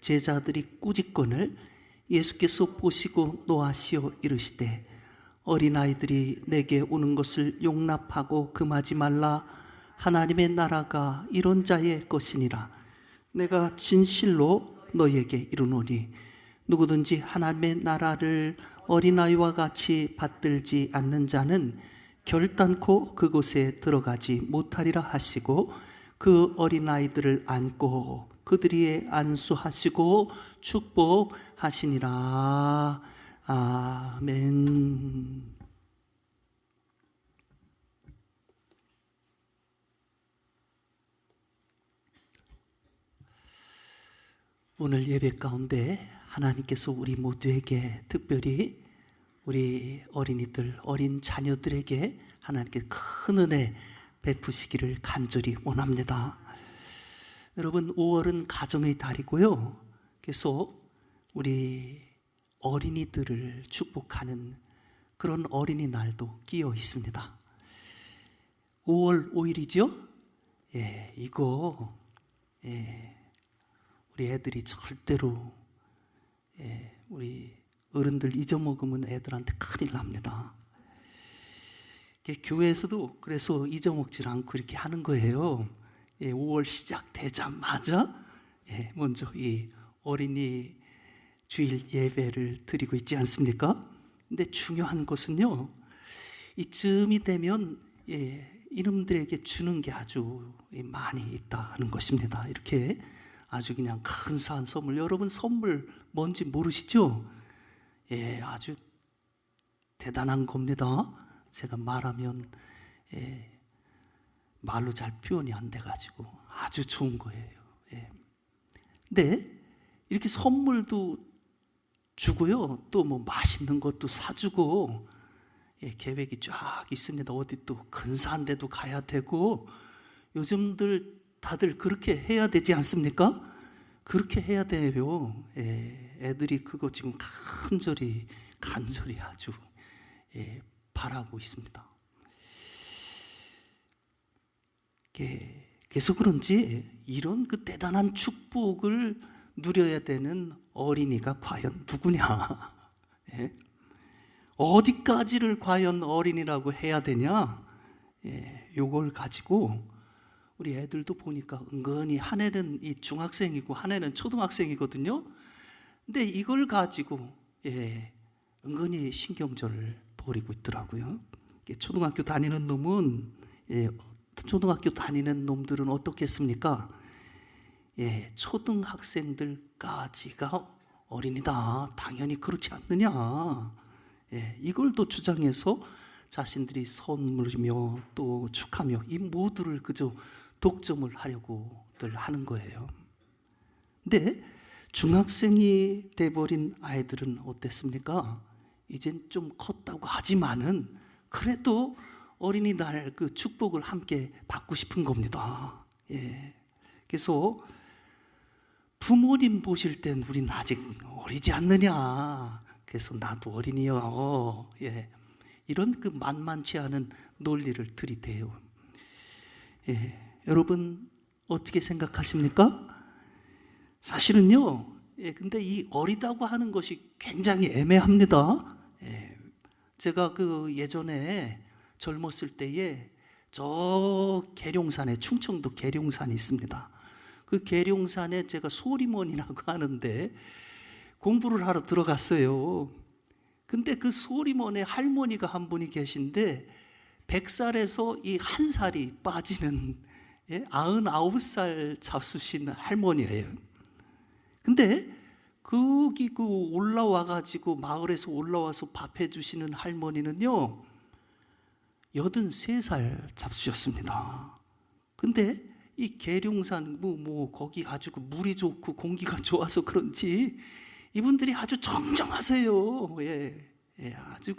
제자들이 꾸짖건을 예수께서 보시고 노하시어 이르시되 어린아이들이 내게 오는 것을 용납하고 금하지 말라. 하나님의 나라가 이런 자의 것이니라. 내가 진실로 너희에게 이르노니 누구든지 하나님의 나라를 어린아이와 같이 받들지 않는 자는 결단코 그곳에 들어가지 못하리라 하시고 그 어린아이들을 안고 그들이 안수하시고 축복하시니라. 아멘. 오늘 예배 가운데 하나님께서 우리 모두에게 특별히 우리 어린이들, 어린 자녀들에게 하나님께 큰 은혜 베푸시기를 간절히 원합니다. 여러분, 5월은 가정의 달이고요. 그래서 우리 어린이들을 축복하는 그런 어린이날도 끼어 있습니다. 5월 5일이죠? 이거 우리 애들이 절대로 우리 어른들 잊어먹으면 애들한테 큰일 납니다. 교회에서도 그래서 잊어먹질 않고 이렇게 하는 거예요. 5월 시작되자마자 먼저 이 어린이 주일 예배를 드리고 있지 않습니까? 근데 중요한 것은요, 이쯤이 되면 이놈들에게 주는 게 아주 많이 있다는 것입니다. 이렇게 아주 그냥 근사한 선물, 여러분 선물 뭔지 모르시죠? 아주 대단한 겁니다. 제가 말하면 말로 잘 표현이 안 돼가지고 아주 좋은 거예요. 근데 이렇게 선물도 주고요, 또 뭐 맛있는 것도 사주고 계획이 쫙 있습니다. 어디 또 근사한 데도 가야 되고, 요즘들 다들 그렇게 해야 되지 않습니까? 그렇게 해야 돼요. 애들이 그거 지금 간절히 아주 바라고 있습니다. 그래서 그런지 이런 그 대단한 축복을 누려야 되는 어린이가 과연 누구냐? 어디까지를 과연 어린이라고 해야 되냐? 요걸 가지고 우리 애들도 보니까 은근히 한 애는 이 중학생이고 한 애는 초등학생이거든요. 근데 이걸 가지고 은근히 신경전을 벌이고 있더라고요. 초등학교 다니는 놈은 초등학교 다니는 놈들은 어떻겠습니까? 초등학생들까지가 어린이다. 당연히 그렇지 않느냐. 이걸 또 주장해서 자신들이 선물이며 또 축하며 이 모두를 그저 독점을 하려고들 하는 거예요. 근데 중학생이 돼버린 아이들은 어땠습니까? 이젠 좀 컸다고 하지만은 그래도 어린이날 그 축복을 함께 받고 싶은 겁니다. 그래서 부모님 보실 땐 우린 아직 어리지 않느냐, 그래서 나도 어린이요, 이런 그 만만치 않은 논리를 들이대요. 여러분 어떻게 생각하십니까? 사실은요, 근데 이 어리다고 하는 것이 굉장히 애매합니다. 제가 그 예전에 젊었을 때에 저 계룡산에, 충청도 계룡산이 있습니다. 그 계룡산에 제가 소리몬이라고 하는데 공부를 하러 들어갔어요. 근데 그 소리몬에 할머니가 한 분이 계신데 100살에서 이 한 살이 빠지는 99살 잡수신 할머니예요. 근데 거기 그 올라와가지고 마을에서 올라와서 밥 해주시는 할머니는요 83살 잡수셨습니다. 근데 이 계룡산 뭐 거기 아주 그 물이 좋고 공기가 좋아서 그런지 이분들이 아주 정정하세요. 아주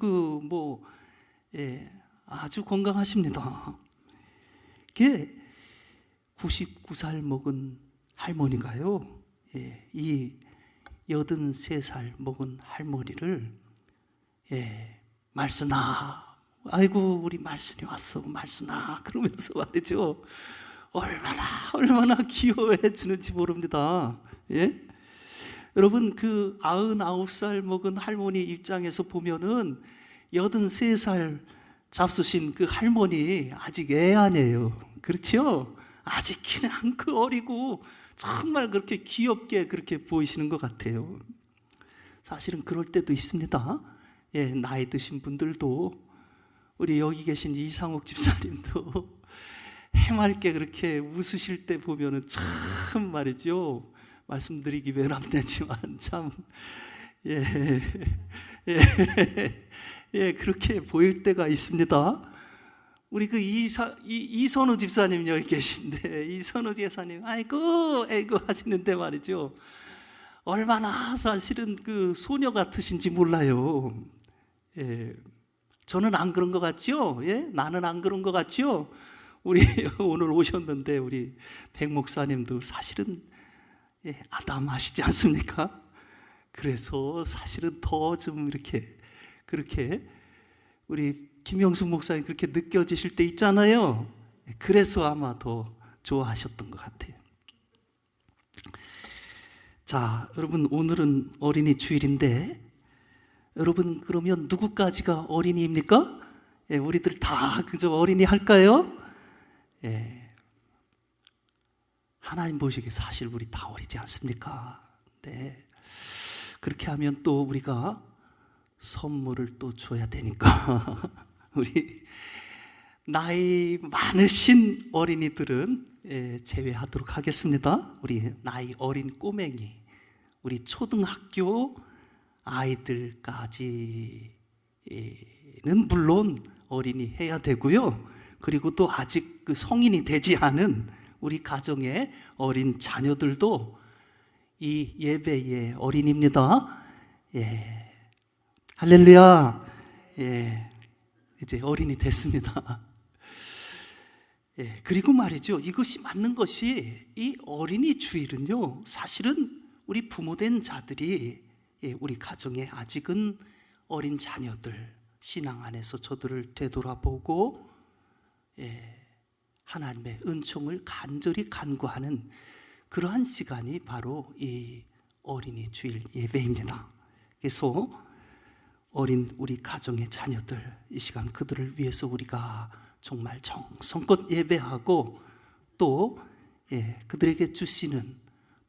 아주 건강하십니다. 이게 99살 먹은 할머니가요, 이 83살 먹은 할머니를 말순아, 아이고 우리 말순이 왔어, 말순아 그러면서 말이죠, 얼마나 귀여워해 주는지 모릅니다. 여러분 그 99살 먹은 할머니 입장에서 보면은 83살 잡수신 그 할머니 아직 애 아니에요. 그렇죠? 아직 그냥 그 어리고 정말 그렇게 귀엽게 그렇게 보이시는 것 같아요. 사실은 그럴 때도 있습니다. 예, 나이 드신 분들도, 우리 여기 계신 이상옥 집사님도 해맑게 그렇게 웃으실 때 보면은 참 말이죠. 말씀드리기 외람되지만 참, 예, 예, 그렇게 보일 때가 있습니다. 우리 그 이선우 집사님 여기 계신데, 이선우 집사님, 아이고 하시는데 말이죠. 얼마나 사실은 그 소녀 같으신지 몰라요. 예, 저는 안 그런 것 같죠? 예, 나는 안 그런 것 같죠? 우리 오늘 오셨는데 우리 백 목사님도 사실은 예, 아담하시지 않습니까? 그래서 사실은 더 좀 이렇게 그렇게 우리 김영숙 목사님 그렇게 느껴지실 때 있잖아요. 그래서 아마 더 좋아하셨던 것 같아요. 자, 여러분 오늘은 어린이 주일인데, 여러분 그러면 누구까지가 어린이입니까? 예, 우리들 다 그저 어린이 할까요? 예, 하나님 보시기에 사실 우리 다 어리지 않습니까? 네. 그렇게 하면 또 우리가 선물을 또 줘야 되니까 우리 나이 많으신 어린이들은 예, 제외하도록 하겠습니다. 우리 나이 어린 꼬맹이, 우리 초등학교 아이들까지는 물론 어린이 해야 되고요. 그리고 또 아직 그 성인이 되지 않은 우리 가정의 어린 자녀들도 이 예배의 어린입니다. 예, 할렐루야. 예, 이제 어린이 됐습니다. 예, 그리고 말이죠, 이것이 맞는 것이, 이 어린이 주일은요 사실은 우리 부모된 자들이 예, 우리 가정에 아직은 어린 자녀들, 신앙 안에서 저들을 되돌아보고 예, 하나님의 은총을 간절히 간구하는 그러한 시간이 바로 이 어린이 주일 예배입니다. 그래서 어린 우리 가정의 자녀들, 이 시간 그들을 위해서 우리가 정말 정성껏 예배하고 또 예, 그들에게 주시는,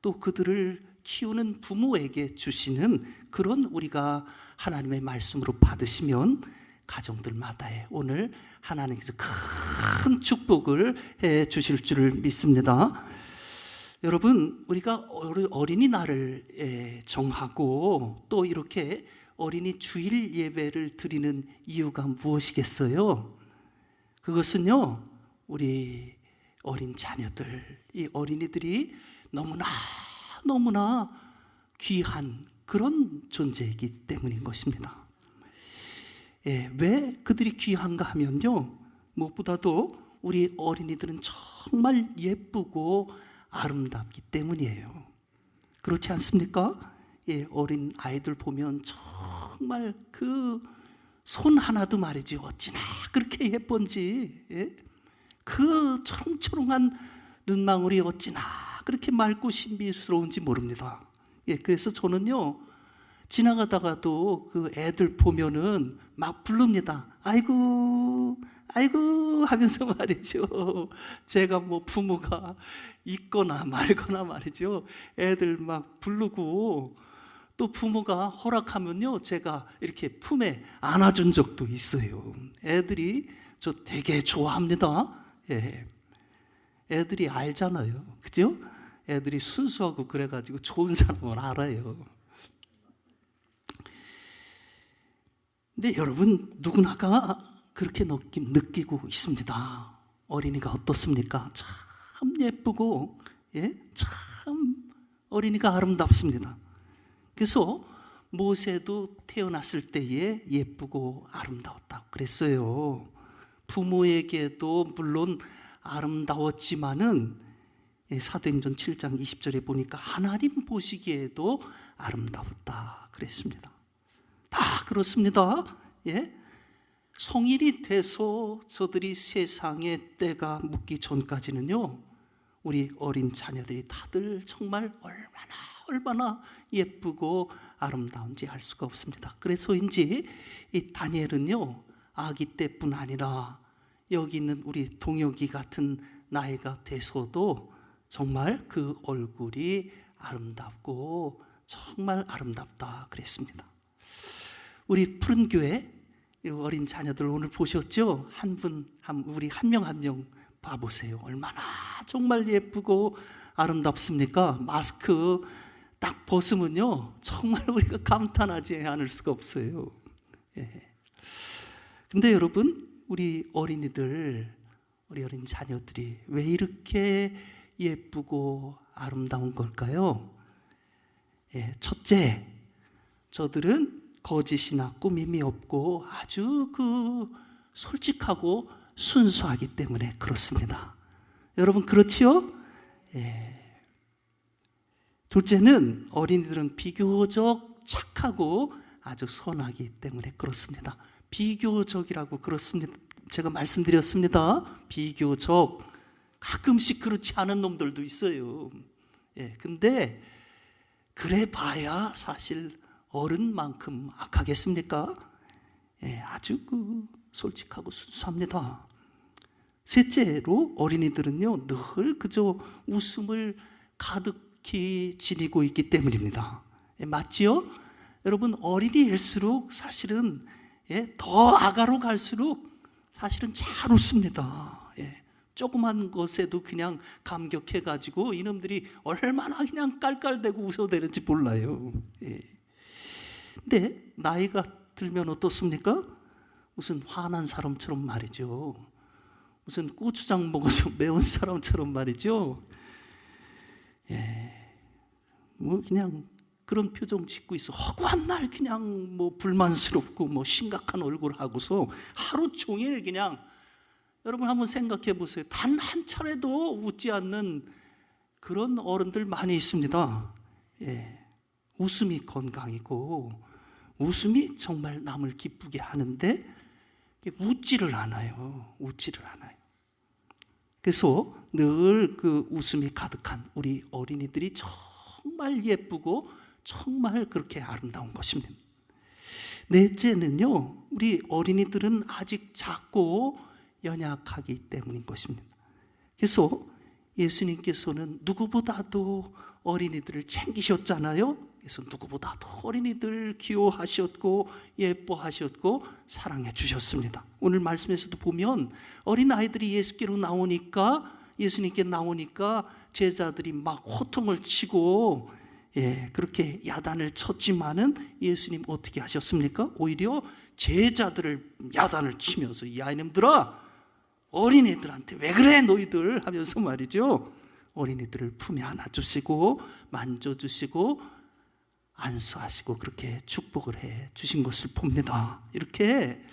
또 그들을 키우는 부모에게 주시는 그런 우리가 하나님의 말씀으로 받으시면 가정들마다에 오늘 하나님께서 큰 축복을 해 주실 줄을 믿습니다. 여러분, 우리가 어린이날을 정하고 또 이렇게 어린이 주일 예배를 드리는 이유가 무엇이겠어요? 그것은요, 우리 어린 자녀들, 이 어린이들이 너무나 귀한 그런 존재이기 때문인 것입니다. 예, 왜 그들이 귀한가 하면요, 무엇보다도 우리 어린이들은 정말 예쁘고 아름답기 때문이에요. 그렇지 않습니까? 예, 어린 아이들 보면 정말 그 손 하나도 말이지 어찌나 그렇게 예쁜지, 예? 그 초롱초롱한 눈망울이 어찌나 그렇게 맑고 신비스러운지 모릅니다. 예, 그래서 저는요 지나가다가도 그 애들 보면은 막 부릅니다. 아이고 하면서 말이죠. 제가 뭐 부모가 있거나 말거나 말이죠, 애들 막 부르고 또 부모가 허락하면요 제가 이렇게 품에 안아준 적도 있어요. 애들이 저 되게 좋아합니다. 예, 애들이 알잖아요, 그죠? 애들이 순수하고 그래가지고 좋은 사람을 알아요. 근데 여러분 누구나가 그렇게 느끼고 있습니다. 어린이가 어떻습니까? 참 예쁘고, 예? 참 어린이가 아름답습니다. 그래서 모세도 태어났을 때에 예쁘고 아름다웠다고 그랬어요. 부모에게도 물론 아름다웠지만은 사도행전 7장 20절에 보니까 하나님 보시기에도 아름다웠다 그랬습니다. 다 그렇습니다. 예? 성인이 돼서 저들이 세상의 때가 묻기 전까지는요, 우리 어린 자녀들이 다들 정말 얼마나 예쁘고 아름다운지 알 수가 없습니다. 그래서인지 이 다니엘은요, 아기 때뿐 아니라 여기 있는 우리 동혁이 같은 나이가 돼서도 정말 그 얼굴이 아름답고 정말 아름답다 그랬습니다. 우리 푸른 교회 어린 자녀들 오늘 보셨죠? 우리 한 명 한 명 봐보세요. 얼마나 정말 예쁘고 아름답습니까? 마스크 딱 벗으면요, 정말 우리가 감탄하지 않을 수가 없어요. 예. 근데 여러분, 우리 어린이들, 우리 어린 자녀들이 왜 이렇게 예쁘고 아름다운 걸까요? 예, 첫째, 저들은 거짓이나 꾸밈이 없고 아주 솔직하고 순수하기 때문에 그렇습니다. 여러분, 그렇지요? 예. 둘째는 어린이들은 비교적 착하고 아주 선하기 때문에 그렇습니다. 비교적이라고 그렇습니다. 제가 말씀드렸습니다. 비교적. 가끔씩 그렇지 않은 놈들도 있어요. 예, 근데 그래 봐야 사실 어른만큼 악하겠습니까? 예, 아주 솔직하고 순수합니다. 셋째로 어린이들은요, 늘 그저 웃음을 가득히 지니고 있기 때문입니다. 예, 맞지요? 여러분, 어린이일수록 사실은 더 아가로 갈수록 사실은 잘 웃습니다. 예, 조그만 것에도 그냥 감격해가지고 이놈들이 얼마나 그냥 깔깔대고 웃어대는지 몰라요. 예. 근데 나이가 들면 어떻습니까? 무슨 화난 사람처럼 말이죠. 무슨 고추장 먹어서 매운 사람처럼 말이죠. 예, 뭐 그냥 그런 표정 짓고 있어. 허구한 날 그냥 뭐 불만스럽고 뭐 심각한 얼굴 하고서 하루 종일 그냥, 여러분 한번 생각해 보세요. 단 한 차례도 웃지 않는 그런 어른들 많이 있습니다. 예, 웃음이 건강이고 웃음이 정말 남을 기쁘게 하는데 웃지를 않아요. 웃지를 않아요. 그래서 늘 그 웃음이 가득한 우리 어린이들이 정말 예쁘고 정말 그렇게 아름다운 것입니다. 넷째는요, 우리 어린이들은 아직 작고 연약하기 때문인 것입니다. 그래서 예수님께서는 누구보다도 어린이들을 챙기셨잖아요. 그래서 누구보다도 어린이들 귀여워하셨고 예뻐하셨고 사랑해 주셨습니다. 오늘 말씀에서도 보면 어린아이들이 예수님께 나오니까 제자들이 막 호통을 치고 그렇게 야단을 쳤지만은 예수님 어떻게 하셨습니까? 오히려 제자들을 야단을 치면서, 야 이놈들아, 어린애들한테 왜 그래 너희들 하면서 말이죠, 어린이들을 품에 안아주시고 만져주시고 안수하시고 그렇게 축복을 해 주신 것을 봅니다. 이렇게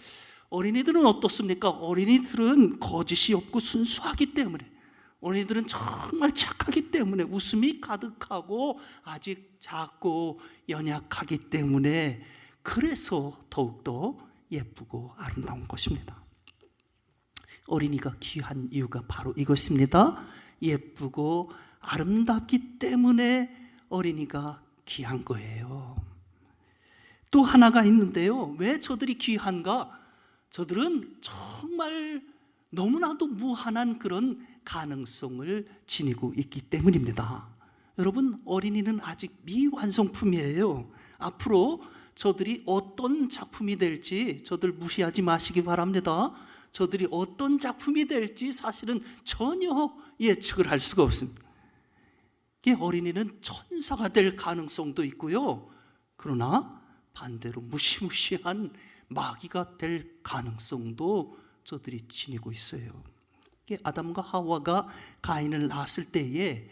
어린이들은 어떻습니까? 어린이들은 거짓이 없고 순수하기 때문에, 어린이들은 정말 착하기 때문에, 웃음이 가득하고 아직 작고 연약하기 때문에, 그래서 더욱더 예쁘고 아름다운 것입니다. 어린이가 귀한 이유가 바로 이것입니다. 예쁘고 아름답기 때문에 어린이가 귀한 거예요. 또 하나가 있는데요, 왜 저들이 귀한가? 저들은 정말 너무나도 무한한 그런 가능성을 지니고 있기 때문입니다. 여러분, 어린이는 아직 미완성품이에요. 앞으로 저들이 어떤 작품이 될지 저들 무시하지 마시기 바랍니다. 저들이 어떤 작품이 될지 사실은 전혀 예측을 할 수가 없습니다. 어린이는 천사가 될 가능성도 있고요, 그러나 반대로 무시무시한 마귀가 될 가능성도 저들이 지니고 있어요. 아담과 하와가 가인을 낳았을 때에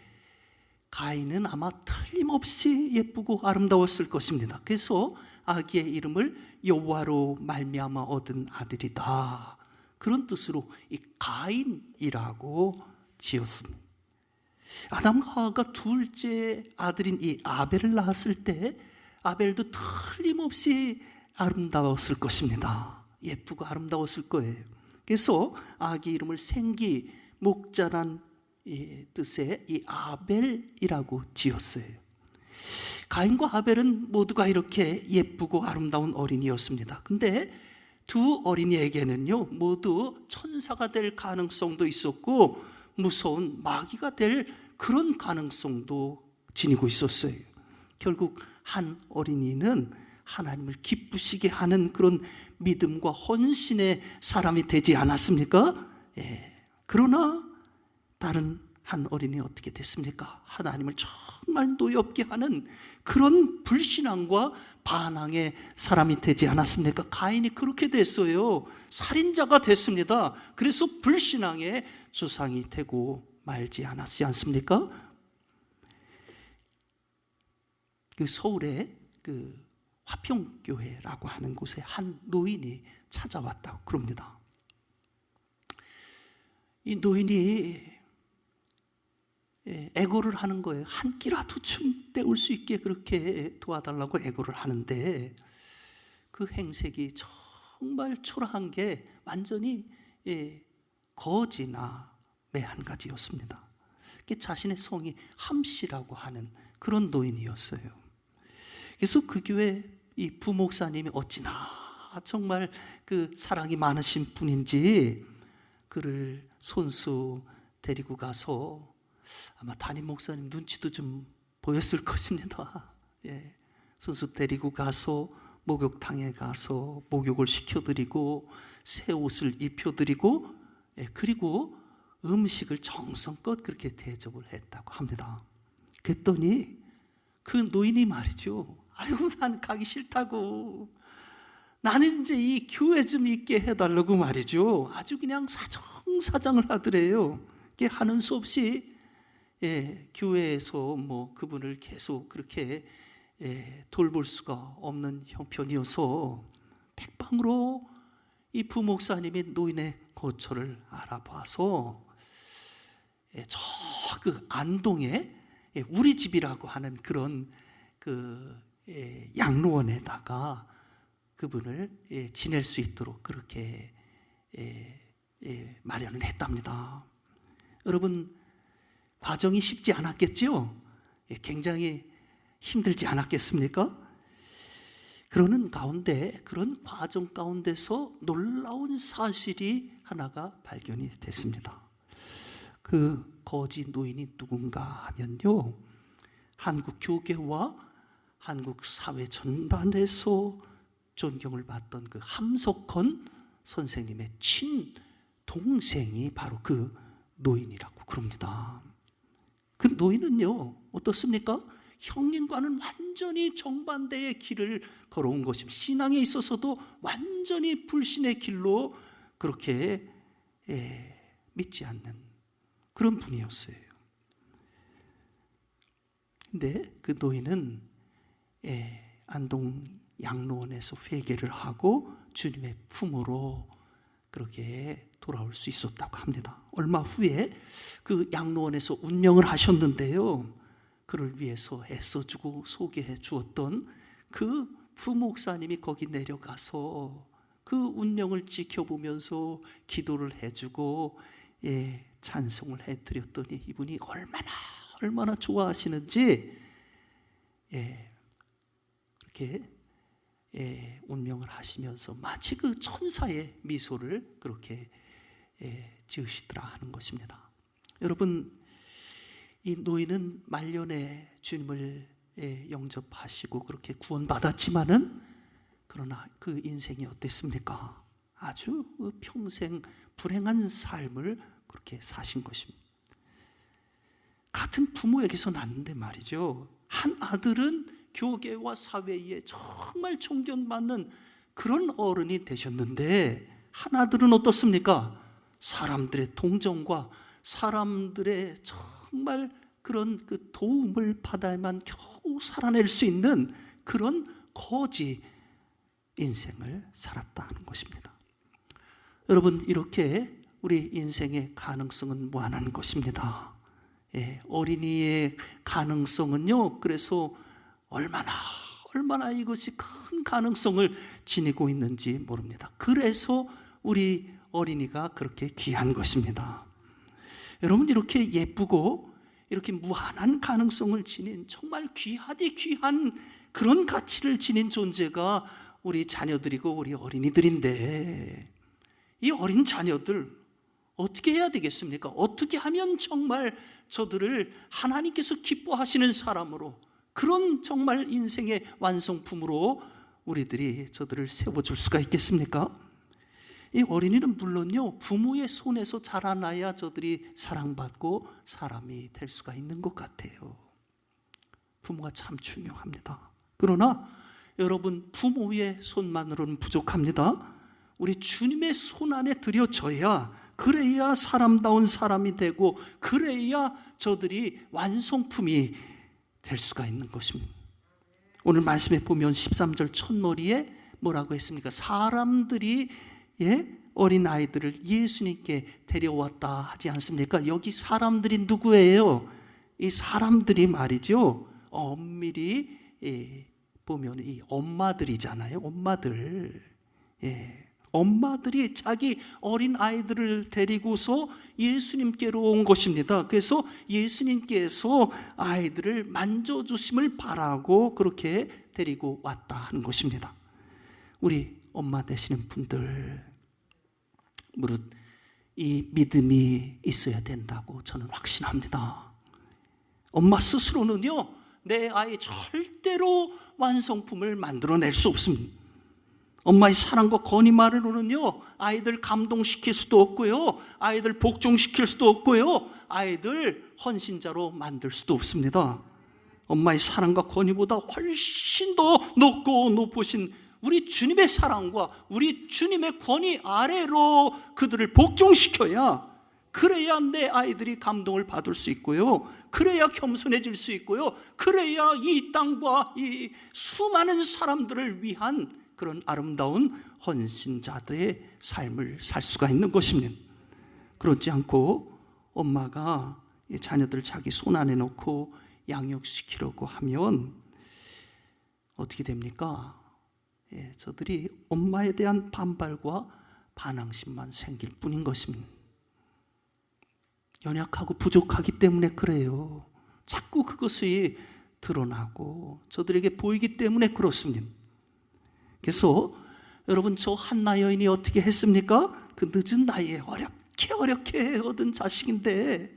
가인은 아마 틀림없이 예쁘고 아름다웠을 것입니다. 그래서 아기의 이름을 여호와로 말미암아 얻은 아들이다, 그런 뜻으로 이 가인이라고 지었습니다. 아담과 하와가 둘째 아들인 이 아벨을 낳았을 때 아벨도 틀림없이 아름다웠을 것입니다. 예쁘고 아름다웠을 거예요. 그래서 아기 이름을 생기, 목자란 뜻의 이 아벨이라고 지었어요. 가인과 하벨은 모두가 이렇게 예쁘고 아름다운 어린이였습니다. 근데 두 어린이에게는요, 모두 천사가 될 가능성도 있었고 무서운 마귀가 될 그런 가능성도 지니고 있었어요. 결국 한 어린이는 하나님을 기쁘시게 하는 그런 믿음과 헌신의 사람이 되지 않았습니까? 그러나 다른 한 어린이 어떻게 됐습니까? 하나님을 정말 노엽게 하는 그런 불신앙과 반항의 사람이 되지 않았습니까? 가인이 그렇게 됐어요. 살인자가 됐습니다. 그래서 불신앙의 조상이 되고 말지 않았지 않습니까? 그 서울의 그 화평교회라고 하는 곳에 한 노인이 찾아왔다고 그럽니다. 이 노인이 애고를 하는 거예요. 한 끼라도 좀 때울 수 있게 그렇게 도와달라고 애고를 하는데 그 행색이 정말 초라한 게 완전히 거지나 매한가지였습니다. 자신의 성이 함씨라고 하는 그런 노인이었어요. 그래서 그 교회 이 부목사님이 어찌나 정말 그 사랑이 많으신 분인지 그를 손수 데리고 가서 아마 담임 목사님 눈치도 좀 보였을 것입니다. 손수 데리고 가서 목욕탕에 가서 목욕을 시켜드리고 새 옷을 입혀드리고 그리고 음식을 정성껏 그렇게 대접을 했다고 합니다. 그랬더니 그 노인이 말이죠, 아이고 난 가기 싫다고, 나는 이제 이 교회 좀 있게 해달라고 말이죠. 아주 그냥 사정사정을 하더래요. 하는 수 없이 교회에서 뭐 그분을 계속 그렇게 돌볼 수가 없는 형편이어서 백방으로 이 부목사님이 노인의 거처를 알아봐서 저 그 안동에 우리 집이라고 하는 그런 그 양로원에다가 그분을 지낼 수 있도록 그렇게 마련을 했답니다. 여러분, 과정이 쉽지 않았겠죠? 굉장히 힘들지 않았겠습니까? 그러는 가운데, 그런 과정 가운데서 놀라운 사실이 하나가 발견이 됐습니다. 그 거지 노인이 누군가 하면요, 한국 교계와 한국 사회 전반에서 존경을 받던 그 함석헌 선생님의 친동생이 바로 그 노인이라고 그럽니다. 그 노인은요, 어떻습니까? 형님과는 완전히 정반대의 길을 걸어온 것입니다. 신앙에 있어서도 완전히 불신의 길로 그렇게 믿지 않는 그런 분이었어요. 근데 그 노인은 안동 양로원에서 회개를 하고 주님의 품으로 그렇게 돌아올 수 있었다고 합니다. 얼마 후에 그 양로원에서 운명을 하셨는데요, 그를 위해서 애써주고 소개해 주었던 그 부목사님이 거기 내려가서 그 운명을 지켜보면서 기도를 해주고 찬송을 해드렸더니 이분이 얼마나 좋아하시는지 그렇게 운명을 하시면서 마치 그 천사의 미소를 그렇게 지으시더라 하는 것입니다. 여러분, 이 노인은 말년에 주님을 영접하시고 그렇게 구원받았지만은 그러나 그 인생이 어땠습니까? 아주 평생 불행한 삶을 그렇게 사신 것입니다. 같은 부모에게서 났는데 말이죠, 한 아들은 교계와 사회에 정말 존경받는 그런 어른이 되셨는데 한 아들은 어떻습니까? 사람들의 동정과 사람들의 정말 그런 그 도움을 받아야만 겨우 살아낼 수 있는 그런 거지 인생을 살았다 하는 것입니다. 여러분, 이렇게 우리 인생의 가능성은 무한한 것입니다. 어린이의 가능성은요, 그래서 얼마나 이것이 큰 가능성을 지니고 있는지 모릅니다. 그래서 우리 어린이가 그렇게 귀한 것입니다. 여러분, 이렇게 예쁘고 이렇게 무한한 가능성을 지닌 정말 귀하디 귀한 그런 가치를 지닌 존재가 우리 자녀들이고 우리 어린이들인데, 이 어린 자녀들 어떻게 해야 되겠습니까? 어떻게 하면 정말 저들을 하나님께서 기뻐하시는 사람으로, 그런 정말 인생의 완성품으로 우리들이 저들을 세워줄 수가 있겠습니까? 이 어린이는 물론요, 부모의 손에서 자라나야 저들이 사랑받고 사람이 될 수가 있는 것 같아요. 부모가 참 중요합니다. 그러나 여러분, 부모의 손만으로는 부족합니다. 우리 주님의 손 안에 들여져야, 그래야 사람다운 사람이 되고, 그래야 저들이 완성품이 될 수가 있는 것입니다. 오늘 말씀에 보면 13절 첫머리에 뭐라고 했습니까? 사람들이 어린 아이들을 예수님께 데려왔다 하지 않습니까? 여기 사람들이 누구예요? 이 사람들이 말이죠, 엄밀히 보면 이 엄마들이잖아요. 엄마들. 엄마들이 자기 어린 아이들을 데리고서 예수님께로 온 것입니다. 그래서 예수님께서 아이들을 만져주심을 바라고 그렇게 데리고 왔다 하는 것입니다. 우리 엄마 되시는 분들, 무릇 이 믿음이 있어야 된다고 저는 확신합니다. 엄마 스스로는요, 내 아이 절대로 완성품을 만들어낼 수 없습니다. 엄마의 사랑과 건의만으로는요, 아이들 감동시킬 수도 없고요, 아이들 복종시킬 수도 없고요, 아이들 헌신자로 만들 수도 없습니다. 엄마의 사랑과 건의보다 훨씬 더 높고 높으신 우리 주님의 사랑과 우리 주님의 권위 아래로 그들을 복종시켜야, 그래야 내 아이들이 감동을 받을 수 있고요, 그래야 겸손해질 수 있고요, 그래야 이 땅과 이 수많은 사람들을 위한 그런 아름다운 헌신자들의 삶을 살 수가 있는 것입니다. 그렇지 않고 엄마가 자녀들 자기 손 안에 놓고 양육시키려고 하면 어떻게 됩니까? 저들이 엄마에 대한 반발과 반항심만 생길 뿐인 것입니다. 연약하고 부족하기 때문에 그래요. 자꾸 그것이 드러나고 저들에게 보이기 때문에 그렇습니다. 그래서 여러분, 저 한나 여인이 어떻게 했습니까? 그 늦은 나이에 어렵게 얻은 자식인데,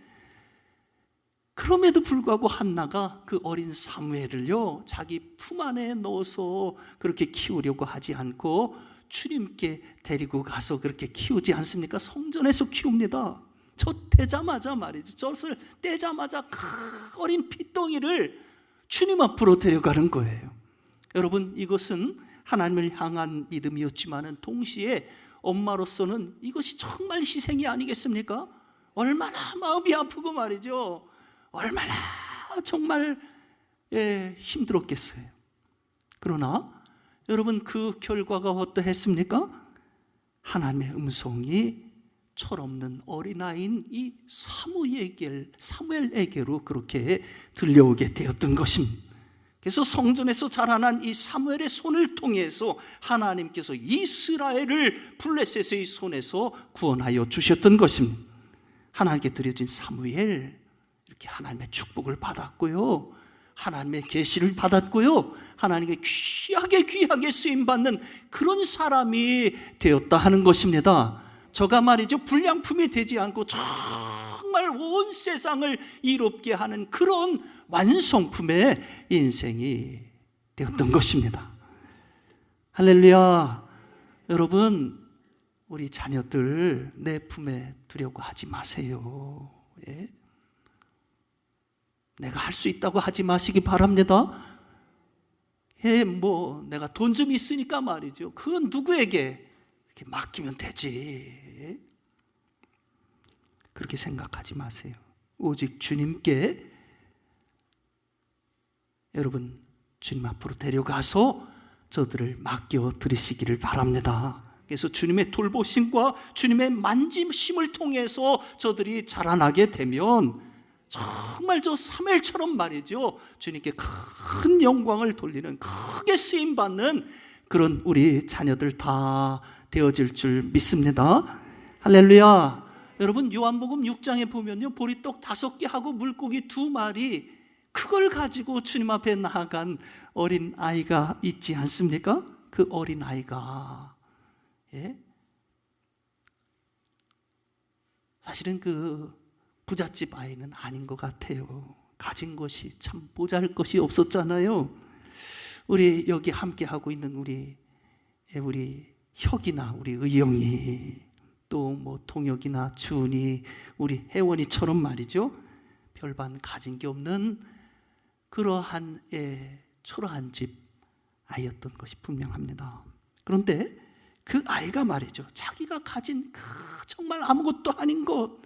그럼에도 불구하고 한나가 그 어린 사무엘을요, 자기 품 안에 넣어서 그렇게 키우려고 하지 않고 주님께 데리고 가서 그렇게 키우지 않습니까? 성전에서 키웁니다. 젖 떼자마자 말이죠, 젖을 떼자마자 그 어린 피덩이를 주님 앞으로 데려가는 거예요. 여러분, 이것은 하나님을 향한 믿음이었지만은 동시에 엄마로서는 이것이 정말 희생이 아니겠습니까? 얼마나 마음이 아프고 말이죠, 얼마나 정말 힘들었겠어요. 그러나 여러분, 그 결과가 어떠했습니까? 하나님의 음성이 철없는 어린아이인 이 사무엘에게로 그렇게 들려오게 되었던 것입니다. 그래서 성전에서 자라난 이 사무엘의 손을 통해서 하나님께서 이스라엘을 블레셋의 손에서 구원하여 주셨던 것입니다. 하나님께 드려진 사무엘, 이렇게 하나님의 축복을 받았고요, 하나님의 계시를 받았고요, 하나님께 귀하게 쓰임받는 그런 사람이 되었다 하는 것입니다. 저가 말이죠, 불량품이 되지 않고 정말 온 세상을 이롭게 하는 그런 완성품의 인생이 되었던 것입니다. 할렐루야. 여러분, 우리 자녀들 내 품에 두려고 하지 마세요. 내가 할 수 있다고 하지 마시기 바랍니다. 내가 돈 좀 있으니까 말이죠, 그건 누구에게 이렇게 맡기면 되지, 그렇게 생각하지 마세요. 오직 주님께, 여러분, 주님 앞으로 데려가서 저들을 맡겨 드리시기를 바랍니다. 그래서 주님의 돌보심과 주님의 만짐심을 통해서 저들이 자라나게 되면 정말 저 사무엘처럼 말이죠, 주님께 큰 영광을 돌리는, 크게 쓰임받는 그런 우리 자녀들 다 되어질 줄 믿습니다. 할렐루야. 여러분 요한복음 6장에 보면요, 보리떡 5개 하고 물고기 2마리, 그걸 가지고 주님 앞에 나아간 어린 아이가 있지 않습니까? 그 어린 아이가, 예? 사실은 그 부잣집 아이는 아닌 것 같아요. 가진 것이 참 모자랄 것이 없었잖아요. 우리 여기 함께 하고 있는 우리 혁이나 우리 의영이, 또 뭐 동혁이나 준이, 우리 혜원이처럼 말이죠, 별반 가진 게 없는 그러한 초라한 집 아이였던 것이 분명합니다. 그런데 그 아이가 말이죠, 자기가 가진 그 정말 아무것도 아닌 것,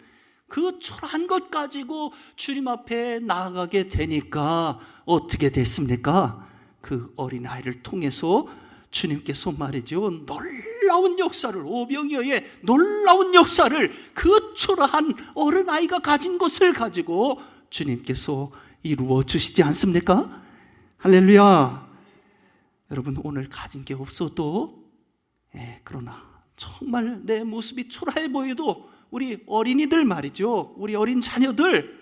그 초라한 것 가지고 주님 앞에 나아가게 되니까 어떻게 됐습니까? 그 어린아이를 통해서 주님께서 말이죠, 놀라운 역사를, 오병이어의 놀라운 역사를, 그 초라한 어린아이가 가진 것을 가지고 주님께서 이루어 주시지 않습니까? 할렐루야. 여러분, 오늘 가진 게 없어도, 그러나 정말 내 모습이 초라해 보여도 우리 어린이들 말이죠, 우리 어린 자녀들,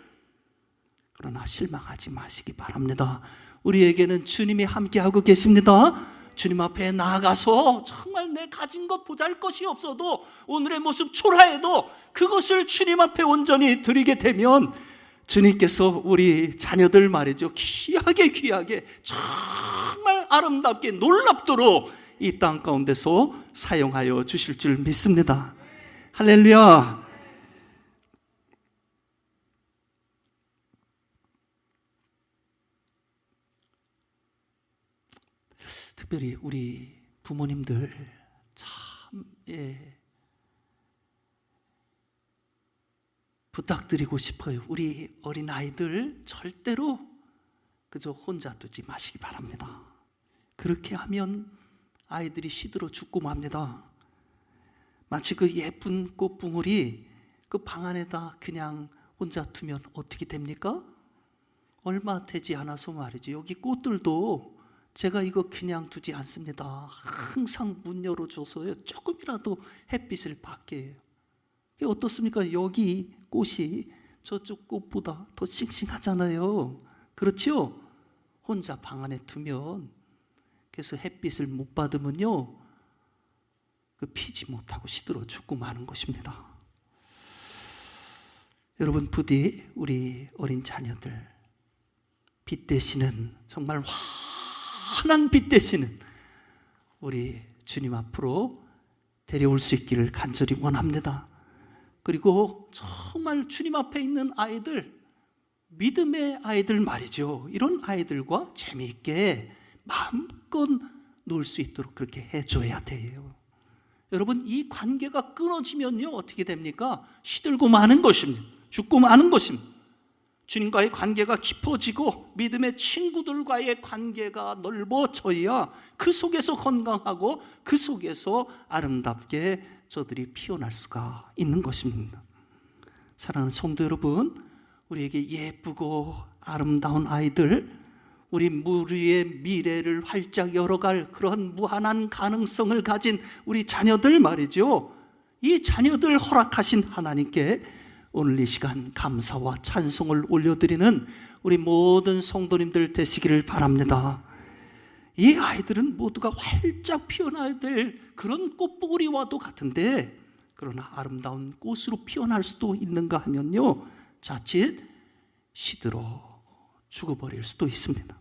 그러나 실망하지 마시기 바랍니다. 우리에게는 주님이 함께하고 계십니다. 주님 앞에 나아가서 정말 내 가진 것 보잘것이 없어도, 오늘의 모습 초라해도 그것을 주님 앞에 온전히 드리게 되면 주님께서 우리 자녀들 말이죠, 귀하게 정말 아름답게 놀랍도록 이 땅 가운데서 사용하여 주실 줄 믿습니다. 할렐루야. 특별히 우리 부모님들 참 부탁드리고 싶어요. 우리 어린아이들 절대로 그저 혼자 두지 마시기 바랍니다. 그렇게 하면 아이들이 시들어 죽고 맙니다. 마치 그 예쁜 꽃봉오리 그 방 안에다 그냥 혼자 두면 어떻게 됩니까? 얼마 되지 않아서 말이죠, 여기 꽃들도 제가 이거 그냥 두지 않습니다. 항상 문 열어줘서요, 조금이라도 햇빛을 받게 해요. 이게 어떻습니까? 여기 꽃이 저쪽 꽃보다 더 싱싱하잖아요. 그렇죠? 혼자 방 안에 두면, 그래서 햇빛을 못 받으면요, 그 피지 못하고 시들어 죽고 마는 것입니다. 여러분, 부디 우리 어린 자녀들 빛 되시는, 정말 환한 빛 되시는 우리 주님 앞으로 데려올 수 있기를 간절히 원합니다. 그리고 정말 주님 앞에 있는 아이들, 믿음의 아이들 말이죠, 이런 아이들과 재미있게 마음껏 놀 수 있도록 그렇게 해줘야 돼요. 여러분, 이 관계가 끊어지면요 어떻게 됩니까? 시들고 마는 것입니다. 죽고 마는 것입니다. 주님과의 관계가 깊어지고 믿음의 친구들과의 관계가 넓어져야 그 속에서 건강하고 그 속에서 아름답게 저들이 피어날 수가 있는 것입니다. 사랑하는 성도 여러분, 우리에게 예쁘고 아름다운 아이들, 우리 무리의 미래를 활짝 열어갈 그런 무한한 가능성을 가진 우리 자녀들 말이죠, 이 자녀들 허락하신 하나님께 오늘 이 시간 감사와 찬송을 올려드리는 우리 모든 성도님들 되시기를 바랍니다. 이 아이들은 모두가 활짝 피어나야 될 그런 꽃봉오리와도 같은데, 그러나 아름다운 꽃으로 피어날 수도 있는가 하면요, 자칫 시들어 죽어버릴 수도 있습니다.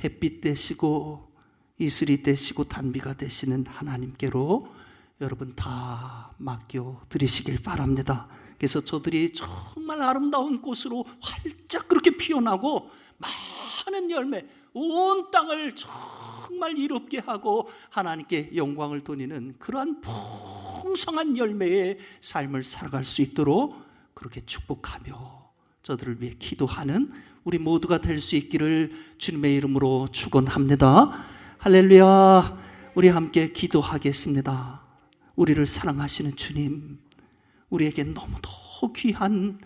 햇빛 되시고 이슬이 되시고 단비가 되시는 하나님께로 여러분 다 맡겨 드리시길 바랍니다. 그래서 저들이 정말 아름다운 꽃으로 활짝 그렇게 피어나고 많은 열매, 온 땅을 정말 이롭게 하고 하나님께 영광을 돌리는 그러한 풍성한 열매의 삶을 살아갈 수 있도록 그렇게 축복하며 저들을 위해 기도하는 우리 모두가 될 수 있기를 주님의 이름으로 축원합니다. 할렐루야. 우리 함께 기도하겠습니다. 우리를 사랑하시는 주님, 우리에게 너무도 귀한